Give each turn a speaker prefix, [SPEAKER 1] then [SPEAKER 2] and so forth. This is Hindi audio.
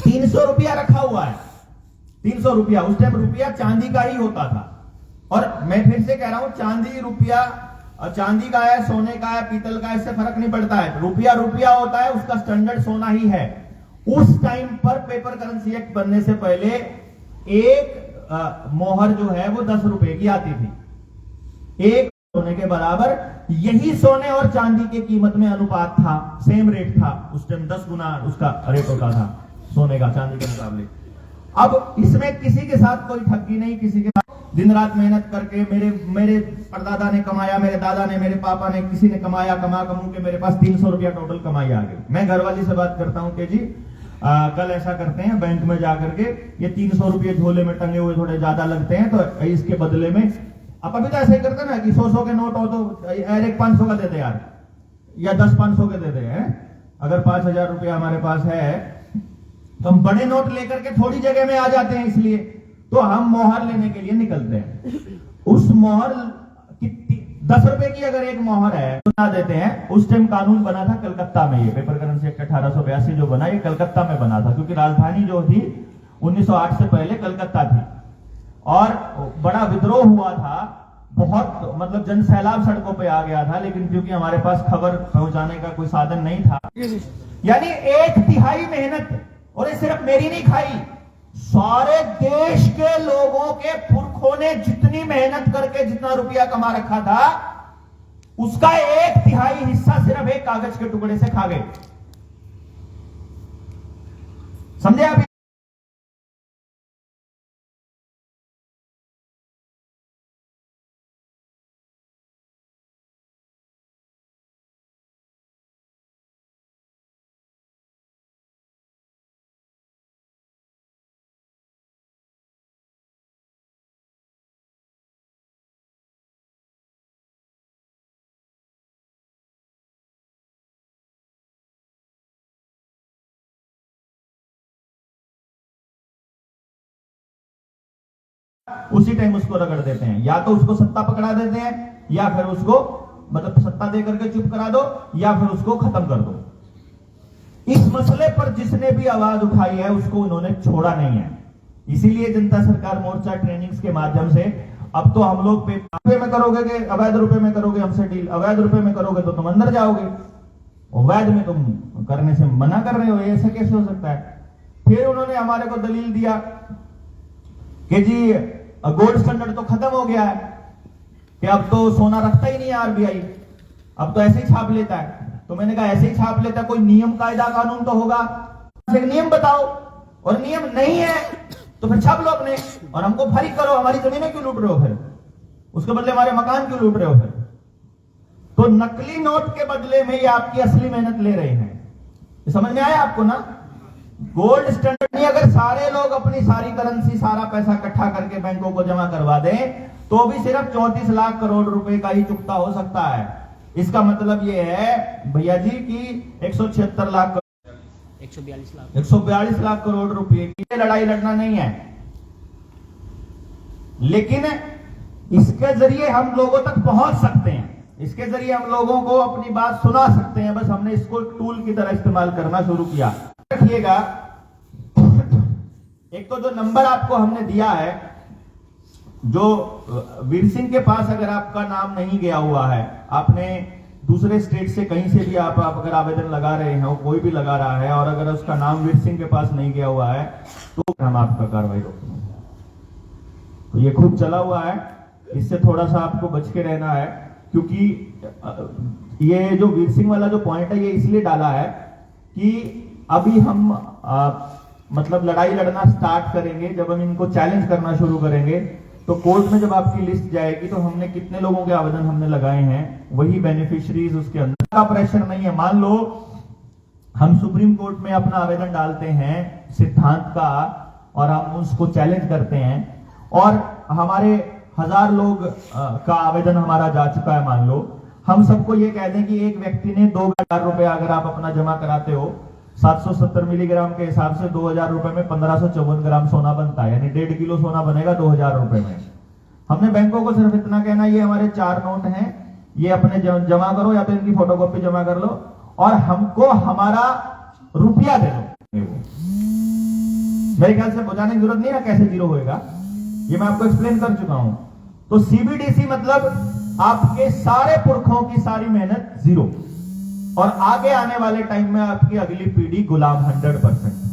[SPEAKER 1] 300 रुपया रखा हुआ है, 300 रुपया। उस टाइम रुपया चांदी का ही होता था। और मैं फिर से कह रहा हूं, चांदी रुपया, चांदी का है, सोने का है, पीतल का है, इससे फर्क नहीं पड़ता है। रुपया रुपया होता है, उसका स्टैंडर्ड सोना ही है। उस टाइम पर पेपर करेंसी एक्ट बनने से पहले एक मोहर जो है वो 10 रुपए की आती थी, एक सोने के बराबर। यही सोने और चांदी की कीमत में अनुपात था, सेम रेट था उस टाइम, 10 गुना उसका रेट होता था सोने का चांदी के मुकाबले। अब इसमें किसी के साथ कोई ठगी नहीं, किसी के साथ दिन रात मेहनत करके मेरे परदादा ने कमाया, मेरे दादा ने, मेरे पापा ने, किसी ने कमाया, कमा के मेरे पास 300 रुपया टोटल कमाई आ गई। मैं घरवाली से बात करता हूं कि जी कल ऐसा करते हैं, बैंक में जाकर के ये 300 रुपये झोले में टंगे हुए थोड़े ज्यादा लगते हैं, तो इसके बदले में आप अभी तो ऐसे ही करते ना कि 100 के नोट हो तो यार एक 500 का दे दे यार, या 10 500 के दे दे हैं। अगर 5000 रुपया हमारे पास है तो हम बड़े नोट लेकर के थोड़ी जगह में आ जाते हैं, इसलिए तो हम मोहर लेने के लिए निकलते हैं। उस मोहर कितनी, 10 रुपए की अगर एक मोहर है तो ना देते हैं। उस टाइम कानून बना था कलकत्ता में, ये पेपर करेंसी एक्ट 1882 जो बना, ये कलकत्ता में बना था, क्योंकि राजधानी जो थी 1908 से पहले कलकत्ता थी और बड़ा विद्रोह हुआ था, बहुत मतलब जन सैलाब सड़कों पे आ गया था। लेकिन क्योंकि हमारे पास खबर पहुंचाने का कोई साधन नहीं था, यानी 1/3 मेहनत, और ये सिर्फ मेरी नहीं खाई, सारे देश के लोगों के पुरखों ने जितनी मेहनत करके जितना रुपया कमा रखा था, उसका 1/3 हिस्सा सिर्फ एक कागज के टुकड़े से खा गए। समझे आप? उसी टाइम उसको रगड़ देते हैं, या तो उसको सत्ता पकड़ा देते हैं, या फिर उसको मतलब सत्ता दे करके चुप करा दो, या फिर उसको खत्म कर दो। इस मसले पर जिसने भी आवाज उठाई है उसको उन्होंने छोड़ा नहीं है। इसीलिए जनता सरकार मोर्चा ट्रेनिंग्स के माध्यम से अब तो हम लोग रुपए में करोगे कि अवैध रुपए में करोगे हमसे डील, अवैध रुपए में करोगे तो तुम अंदर जाओगे, अवैध में तुम करने से मना कर रहे हो, ऐसा कैसे हो सकता है? फिर उन्होंने हमारे को दलील दिया कि जी गोल्ड स्टैंडर्ड तो खत्म हो गया है, कि अब तो सोना रखता ही नहीं है आरबीआई, अब तो ऐसे ही छाप लेता है। तो मैंने कहा ऐसे ही छाप लेता है, कोई नियम कायदा कानून तो होगा, एक नियम बताओ, और नियम नहीं है तो फिर छाप लो अपने, और हमको फारिग करो। हमारी जमीनें क्यों लूट रहे हो फिर? उसके बदले हमारे मकान क्यों लूट रहे हो फिर? तो नकली नोट के बदले में ये आपकी असली मेहनत ले रहे हैं। ये समझ में आया आपको ना? गोल्ड स्टैंडर्ड नहीं, अगर सारे लोग अपनी सारी करेंसी, सारा पैसा इकट्ठा करके बैंकों को जमा करवा दें तो भी सिर्फ 34 लाख करोड़ रुपए का ही चुकता हो सकता है। इसका मतलब ये है भैया जी कि 142 लाख करोड़ रुपए की लड़ाई लड़ना नहीं है, लेकिन इसके जरिए हम लोगों तक पहुंच सकते हैं, इसके जरिए हम लोगों को अपनी बात सुना सकते हैं। बस हमने इसको टूल की तरह इस्तेमाल करना शुरू किया। रखिएगा, एक तो जो नंबर आपको हमने दिया है, जो वीर सिंह के पास अगर आपका नाम नहीं गया हुआ है, आपने दूसरे स्टेट से कहीं से भी आप अगर आवेदन लगा रहे हैं, कोई भी लगा रहा है, और अगर उसका नाम वीर सिंह के पास नहीं गया हुआ है तो हम आपका कार्रवाई रोकेंगे। तो ये खूब चला हुआ है, इससे थोड़ा सा आपको बच के रहना है, क्योंकि ये जो वीर सिंह वाला जो पॉइंट है ये इसलिए डाला है कि अभी हम मतलब लड़ाई लड़ना स्टार्ट करेंगे, जब हम इनको चैलेंज करना शुरू करेंगे तो कोर्ट में जब आपकी लिस्ट जाएगी तो हमने कितने लोगों के आवेदन हमने लगाए हैं, वही बेनिफिशियरीज उसके अंदर का प्रेशर नहीं है। मान लो हम सुप्रीम कोर्ट में अपना आवेदन डालते हैं सिद्धांत का, और हम उसको चैलेंज करते हैं, और हमारे 1000 लोग का आवेदन हमारा जा चुका है। मान लो हम सबको ये कह दें कि एक व्यक्ति ने 2000 रुपए अगर आप अपना जमा कराते हो, 770 मिलीग्राम के हिसाब से 2000 रुपए में 1554 ग्राम सोना बनता है, यानी 1.5 किलो सोना बनेगा 2000 रुपए में। हमने बैंकों को सिर्फ इतना कहना, ये हमारे 4 नोट हैं, ये अपने जमा करो, या तो इनकी फोटोकॉपी जमा कर लो, और हमको हमारा रुपया दे दो। मेरे ख्याल से बुझाने की जरूरत नहीं है कैसे जीरो होएगा, ये मैं आपको एक्सप्लेन कर चुका हूं। तो सीबीडीसी मतलब आपके सारे पुरखों की सारी मेहनत जीरो, और आगे आने वाले टाइम में आपकी अगली पीढ़ी गुलाम 100%।